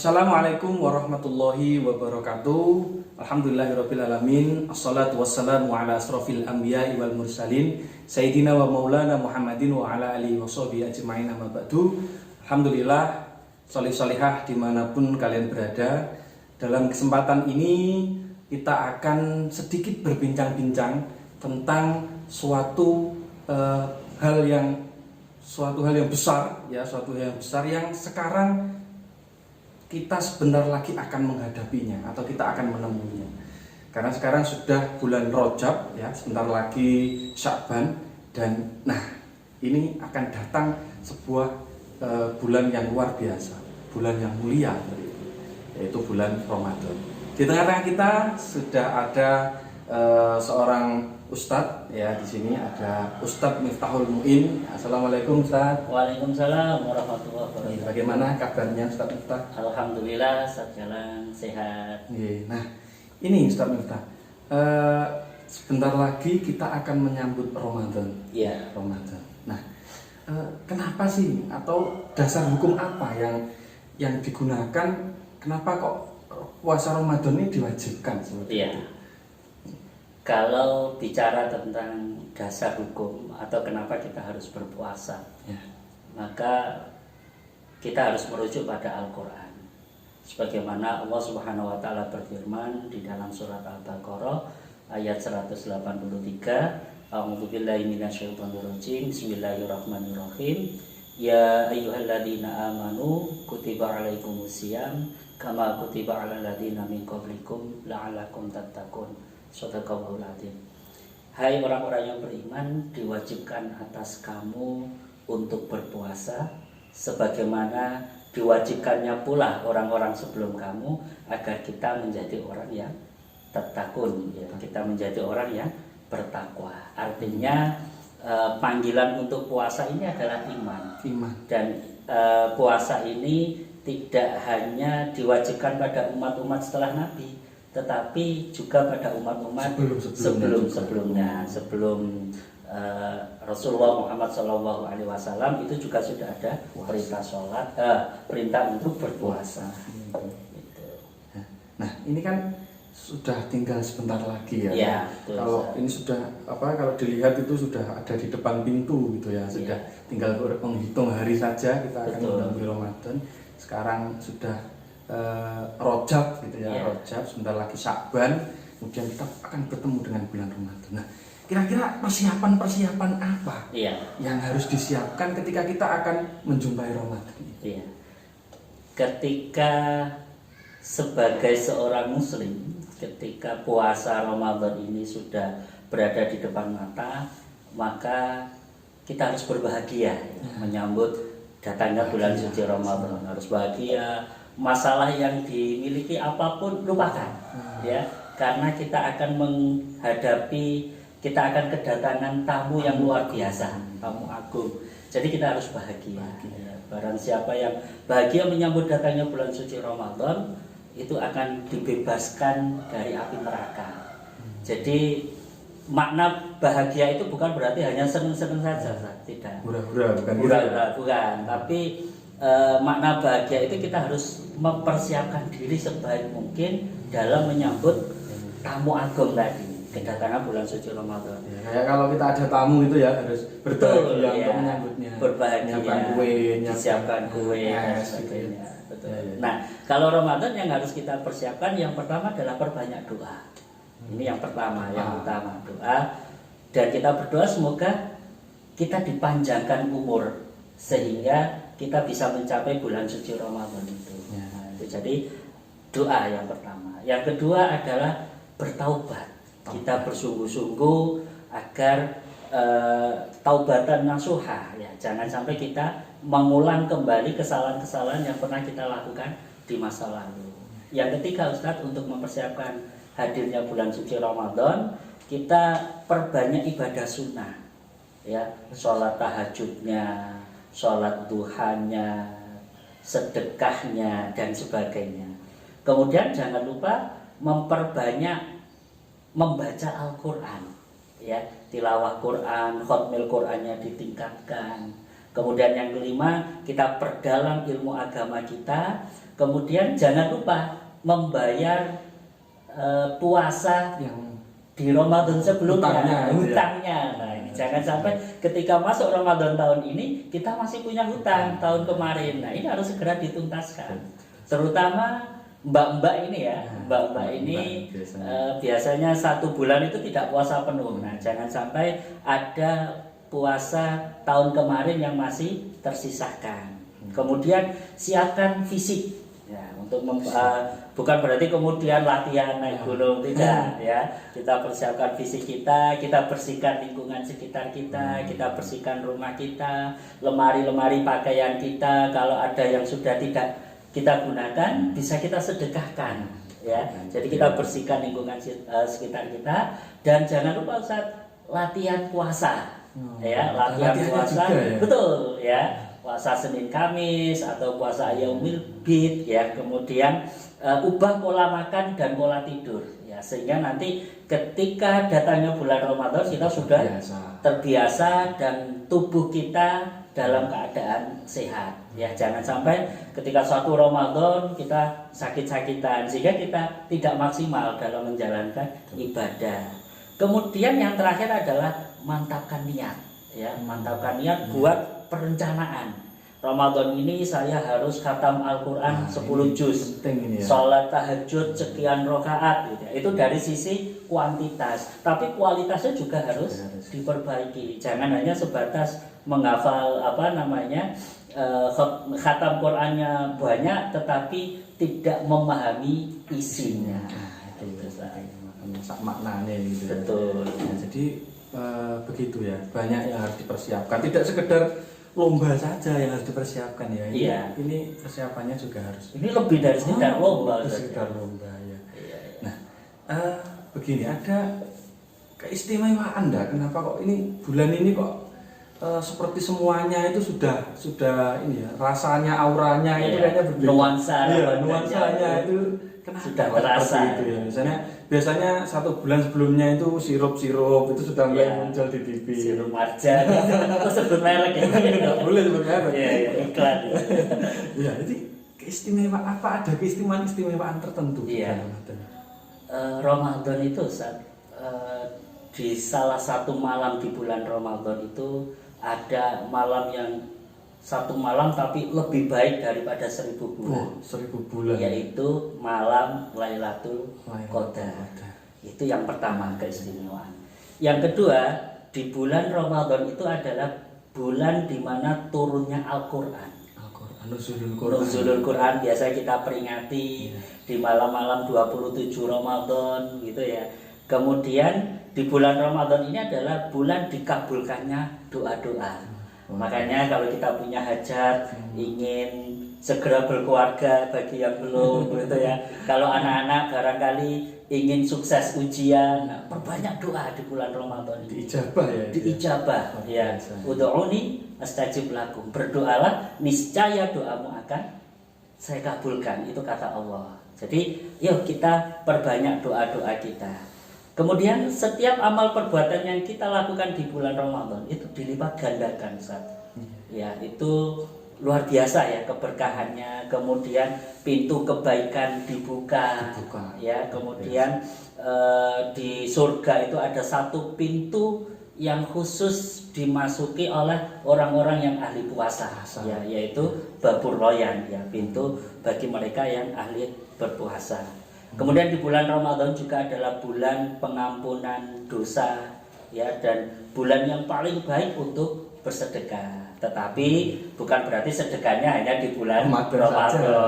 Assalamualaikum warahmatullahi wabarakatuh. Alhamdulillahirabbil alamin. Assalatu wassalamu ala asrofil anbiya'i wal mursalin Sayyidina wa maulana Muhammadin wa ala alihi wa sahbihi ajma'in amma ba'du. Alhamdulillah, sholih-sholihah dimanapun kalian berada. Dalam kesempatan ini kita akan sedikit berbincang-bincang tentang suatu hal yang besar ya, suatu hal yang besar yang sekarang kita sebentar lagi akan menghadapinya atau kita akan menemuinya. Karena sekarang sudah bulan Rajab ya, sebentar lagi Sya'ban, dan ini akan datang sebuah bulan yang luar biasa, bulan yang mulia, yaitu bulan Ramadan. Di tengah-tengah kita sudah ada seorang Ustadz ya, di sini ada Ustadz Miftahul Mu'in. Assalamualaikum Ustadz. Waalaikumsalam warahmatullahi wabarakatuh. Bagaimana kabarnya Ustadz Miftah? Alhamdulillah, jalan sehat. Nah, ini Ustadz Miftah, sebentar lagi kita akan menyambut Ramadan. Ya. Ramadan. Nah, kenapa sih atau dasar hukum apa yang digunakan? Kenapa kok puasa Ramadan ini diwajibkan seperti itu? Kalau bicara tentang dasar hukum atau kenapa kita harus berpuasa, maka kita harus merujuk pada Al-Quran. Sebagaimana Allah Subhanahu wa Ta'ala berfirman di dalam surat Al-Baqarah ayat 183, A'udzubillahi minasyaitonirrajim, Bismillahirrahmanirrahim. Ya ayyuhalladzina amanu kutiba alaikumusiyam kama kutiba alal ladzina min qablikum la'allakum tattaqun. Shadaqallahul adzim. Hai orang-orang yang beriman, diwajibkan atas kamu untuk berpuasa sebagaimana diwajibkannya pula orang-orang sebelum kamu, agar kita menjadi orang yang tattaqun ya, kita menjadi orang yang bertakwa. Artinya panggilan untuk puasa ini adalah iman. Dan puasa ini tidak hanya diwajibkan pada umat-umat setelah Nabi, tetapi juga pada umat-umat sebelumnya, sebelum Rasulullah Muhammad SAW itu juga sudah ada perintah untuk berpuasa. Nah, ini kan sudah tinggal sebentar lagi ya. Kalau ini sudah kalau dilihat itu sudah ada di depan pintu gitu ya. Sudah tinggal menghitung hari saja kita akan menemui Ramadan. Sekarang sudah Rajab gitu ya, Rajab, sebentar lagi Sya'ban, kemudian kita akan bertemu dengan bulan Ramadan. Nah, kira-kira persiapan apa yang harus disiapkan ketika kita akan menjumpai Ramadan ini? Ketika sebagai seorang muslim, ketika puasa Ramadan ini sudah berada di depan mata, maka kita harus berbahagia menyambut datangnya bulan suci Ramadan. Harus bahagia, masalah yang dimiliki apapun lupakan ya, karena kita akan kedatangan tamu yang luar biasa, tamu agung. Jadi kita harus bahagia. Barang siapa yang bahagia menyambut datangnya bulan suci Ramadan, itu akan dibebaskan dari api neraka. Jadi makna bahagia itu bukan berarti hanya senang-senang saja, tidak. Bukan. Tapi makna bahagia itu kita harus mempersiapkan diri sebaik mungkin dalam menyambut tamu agung tadi, kedatangan bulan suci Ramadan. Kayak kalau kita ada tamu itu ya harus berbahagia untuk menyambutnya. Berbahagia, siapkan kue, dan sebagainya. Nah, kalau Ramadan yang harus kita persiapkan yang pertama adalah perbanyak doa. Ini yang pertama, yang utama, doa. Dan kita berdoa semoga kita dipanjangkan umur sehingga kita bisa mencapai bulan suci Ramadan itu. Jadi doa yang pertama. Yang kedua adalah bertaubat. Kita bersungguh-sungguh agar taubatan nasuha ya, jangan sampai kita mengulang kembali kesalahan-kesalahan yang pernah kita lakukan di masa lalu. Yang ketiga Ustadz, untuk mempersiapkan hadirnya bulan suci Ramadan, kita perbanyak ibadah sunnah ya, sholat tahajudnya, sholat duhanya, sedekahnya, dan sebagainya. Kemudian jangan lupa memperbanyak membaca Al-Quran ya, tilawah Quran, khotmil Qurannya ditingkatkan, Kemudian yang kelima, kita perdalam ilmu agama kita. Kemudian jangan lupa membayar puasa Yang di Ramadan sebelumnya, Hutangnya, hutangnya. Nah, ini jangan sampai ketika masuk Ramadan tahun ini kita masih punya hutang tahun kemarin. Nah, ini harus segera dituntaskan. Terutama mbak-mbak ini ya, mbak-mbak ini biasanya 1 bulan itu tidak puasa penuh. Nah, jangan sampai ada puasa tahun kemarin yang masih tersisakan. Kemudian siapkan fisik. Ya, untuk bukan berarti kemudian latihan naik gunung, tidak ya. Kita persiapkan fisik kita bersihkan lingkungan sekitar kita bersihkan rumah kita, lemari-lemari pakaian kita. Kalau ada yang sudah tidak kita gunakan, bisa kita sedekahkan ya. Jadi kita bersihkan lingkungan sekitar kita. Dan jangan lupa Ustaz, latihan puasa. Ya, latihan puasa ya? Betul ya. Puasa Senin Kamis atau puasa Yaumil Bid ya, kemudian ubah pola makan dan pola tidur ya, sehingga nanti ketika datangnya bulan Ramadan kita sudah terbiasa dan tubuh kita dalam keadaan sehat ya. Jangan sampai ketika suatu Ramadan kita sakit-sakitan sehingga kita tidak maksimal dalam menjalankan ibadah. Kemudian yang terakhir adalah mantapkan niat ya, mantapkan niat buat perencanaan. Ramadan ini saya harus khatam Al-Quran 10 juz, ya. sholat tahajud sekian rakaat gitu. Itu dari sisi kuantitas, tapi kualitasnya juga harus diperbaiki. Jangan hanya sebatas menghafal khatam Qurannya banyak tetapi tidak memahami isinya. Itu maknanya gitu. Betul. Ya, jadi begitu ya, banyak yang harus dipersiapkan, tidak sekedar lomba saja yang harus dipersiapkan ya. Ini persiapannya juga harus. Ini lebih dari sekedar lomba. Sekedar lomba ya. Nah, begini, ada keistimewaan enggak? Kenapa kok ini bulan ini kok seperti semuanya itu sudah ini ya, rasanya, auranya itu kayaknya begitu. Nuansanya itu kenapa sudah terasa itu ya. Biasanya 1 bulan sebelumnya itu sirup-sirup itu sudah mulai muncul di TV. Sirup marjan. Itu sebut merek ya. Enggak boleh sebut merek. Iya, iklan. Iya, jadi keistimewaan apa, ada keistimewaan tertentu di Ramadan? Ramadan itu di salah satu malam di bulan Ramadan itu ada malam yang 1 malam tapi lebih baik daripada 1000 bulan. 1000 bulan. Yaitu malam Lailatul Qadar. Itu yang pertama keistimewaan. Yang kedua, di bulan Ramadan itu adalah bulan di mana turunnya Al-Qur'an. Nuzulul Quran biasa kita peringati di malam-malam 27 Ramadan gitu ya. Kemudian di bulan Ramadan ini adalah bulan dikabulkannya doa-doa. Makanya kalau kita punya hajat, ingin segera berkeluarga bagi yang belum gitu ya. Kalau anak-anak barangkali ingin sukses ujian, perbanyak doa di bulan Ramadan. Diijabah ya. Diijabah ya. Ud'uni astajib lakum. Berdoalah, niscaya doamu akan saya kabulkan. Itu kata Allah. Jadi, yuk kita perbanyak doa-doa kita. Kemudian setiap amal perbuatan yang kita lakukan di bulan Ramadan itu dilipat gandakan, Ustaz. Ya, itu luar biasa ya keberkahannya. Kemudian pintu kebaikan dibuka. Ya, kemudian di surga itu ada 1 pintu yang khusus dimasuki oleh orang-orang yang ahli puasa, ya, yaitu Babur Royan, ya, pintu bagi mereka yang ahli berpuasa. Kemudian di bulan Ramadan juga adalah bulan pengampunan dosa ya, dan bulan yang paling baik untuk bersedekah. Tetapi bukan berarti sedekahnya hanya di bulan Ramadan.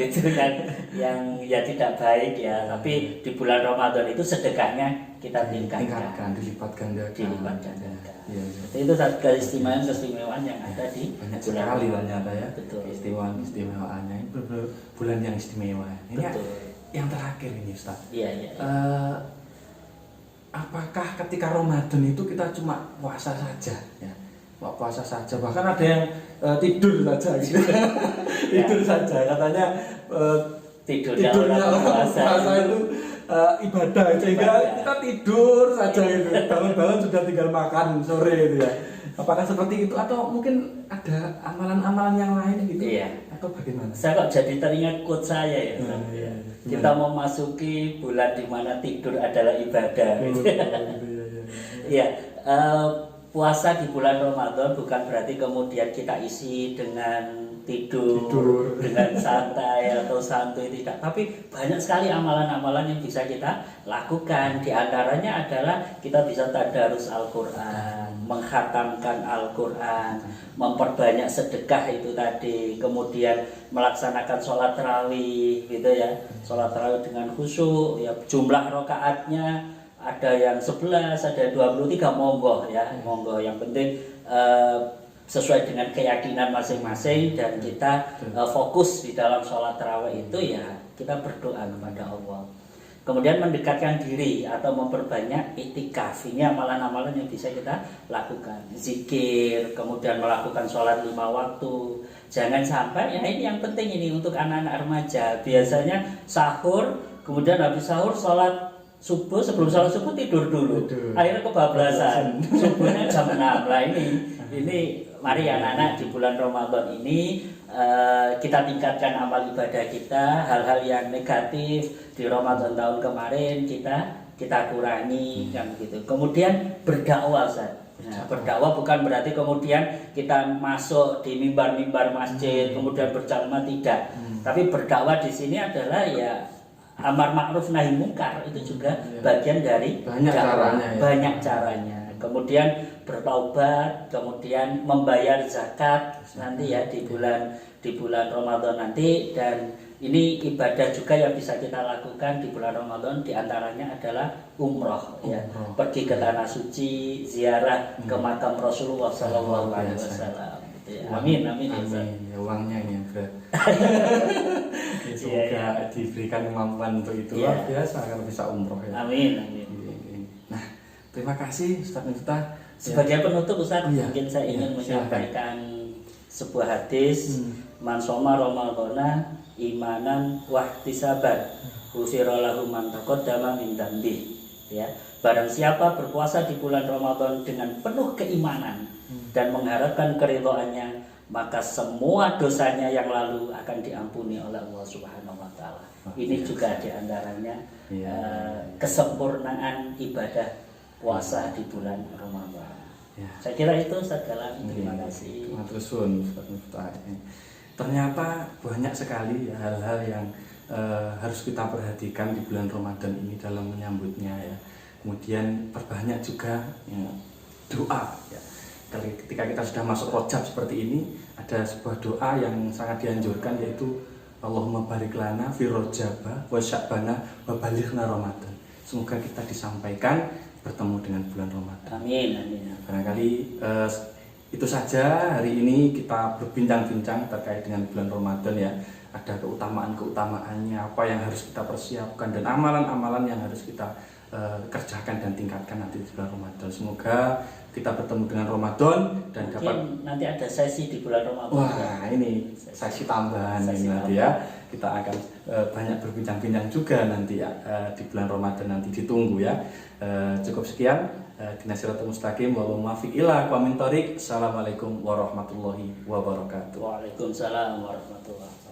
Itu kan yang ya tidak baik ya. Tapi di bulan Ramadan itu sedekahnya kita tingkatkan, dilipat gandakan. Ya. Itu satu keistimewaan yang ada di banyak sekali ternyata ya. Betul. Istimewaannya ini bulan yang istimewa. Ini betul. Yang terakhir ini Ustaz. Iya. Apakah ketika Ramadan itu kita cuma puasa saja ya? Puasa saja, bahkan ada yang tidur saja gitu. Tidur saja katanya tidurnya puasa itu ibadah, sehingga kita tidur saja gitu. Bangun-bangun sudah tinggal makan sore itu ya. Apakah seperti itu atau mungkin ada amalan-amalan yang lain gitu? Iya. Atau bagaimana? Saya kok jadi teringat quote saya ya. Iya. Kita memasuki bulan di mana tidur adalah ibadah. Gitu. Iya. Puasa di bulan Ramadan bukan berarti kemudian kita isi dengan tidur. Dengan santai atau santuy, tidak. Tapi banyak sekali amalan-amalan yang bisa kita lakukan. Di antaranya adalah kita bisa tadarus Al-Quran, menghatamkan Al-Quran, memperbanyak sedekah itu tadi, kemudian melaksanakan sholat tarawih gitu ya, sholat tarawih dengan khusyuk, ya jumlah rakaatnya ada yang 11, ada 23, monggo ya, monggo, yang penting sesuai dengan keyakinan masing-masing dan kita fokus di dalam sholat tarawih itu ya kita berdoa kepada Allah. Kemudian mendekatkan diri atau memperbanyak iktikaf, ini amalan-amalan yang bisa kita lakukan. Zikir, kemudian melakukan sholat 5 waktu. Jangan sampai, ya ini yang penting ini untuk anak-anak remaja. Biasanya sahur, kemudian habis sahur sholat subuh, sebelum sholat subuh tidur dulu. Akhirnya kebablasan. Subuhnya jam 6 lah ini. Mari anak-anak di bulan Ramadan ini kita tingkatkan amal ibadah kita, hal-hal yang negatif di Ramadan tahun kemarin kita kurangi kan gitu. Kemudian berdakwah, Ustaz. Nah, berdakwah bukan berarti kemudian kita masuk di mimbar-mimbar masjid kemudian berceramah, tidak. Tapi berdakwah di sini adalah ya amar ma'ruf nahi mungkar, itu juga bagian dari banyak caranya. Kemudian bertaubat, kemudian membayar zakat nanti ya di bulan Ramadan nanti. Dan ini ibadah juga yang bisa kita lakukan di bulan Ramadan, diantaranya adalah umroh ya, pergi ke tanah suci, ziarah ke makam Rasulullah SAW. Amin. Ya, uangnya ini berat. Semoga diberikan kemampuan untuk itu, luar biasa kalau bisa umroh ya. Amin. Nah, terima kasih Ustaz Miftah. Sebagai penutup, Ustaz, mungkin saya ingin menyampaikan sebuah hadis. Man shoma ramadhana imanan wahtisaban ghufira lahu man taqaddama min dzambi. Ya, barang siapa berpuasa di bulan Ramadan dengan penuh keimanan dan mengharapkan keridhaannya, maka semua dosanya yang lalu akan diampuni oleh Allah Subhanahu wa taala. Ini juga di antaranya kesempurnaan ibadah puasa di bulan Ramadan. Saya kira itu, Ustaz Galang. Terima kasih. Ternyata banyak sekali hal-hal yang harus kita perhatikan di bulan Ramadan ini dalam menyambutnya ya. Kemudian perbanyak juga doa ya. Ketika kita sudah masuk Rajab seperti ini, ada sebuah doa yang sangat dianjurkan, yaitu Allahumma barik lana fi Rajaba wa Sya'bana wa balighna Ramadan. Semoga kita disampaikan bertemu dengan bulan Ramadan. Amin. Barangkali itu saja hari ini kita berbincang-bincang terkait dengan bulan Ramadan ya. Ada keutamaan-keutamaannya, apa yang harus kita persiapkan, dan amalan-amalan yang harus kita kerjakan dan tingkatkan nanti di bulan Ramadan. Semoga kita bertemu dengan Ramadan dan mungkin dapat nanti ada sesi di bulan Ramadan. Wah, ini sesi tambahan ini nanti ya. Kita akan banyak berbincang-bincang juga nanti ya di bulan Ramadan nanti, ditunggu ya. Cukup sekian. Dinasiratul mustaqim wa muwaffiq ila aqwamit thoriq. Assalamualaikum warahmatullahi wabarakatuh. Waalaikumsalam warahmatullahi wabarakatuh.